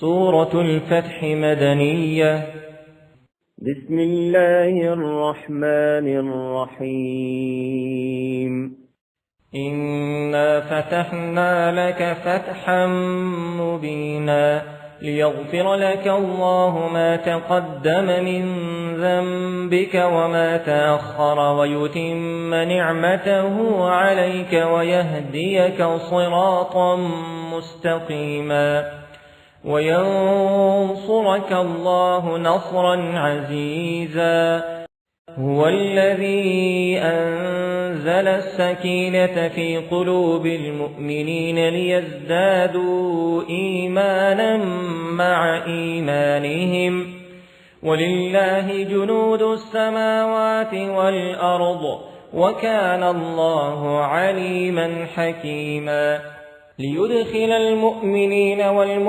سورة الفتح مدنية. بسم الله الرحمن الرحيم. إنا فتحنا لك فتحا مبينا ليغفر لك الله ما تقدم من ذنبك وما تأخر ويتم نعمته عليك ويهديك صراطا مستقيما وينصرك الله نصرا عزيزا. هو الذي أنزل السكينة في قلوب المؤمنين ليزدادوا إيمانا مع إيمانهم ولله جنود السماوات والأرض وكان الله عليما حكيما. ليدخل المؤمنين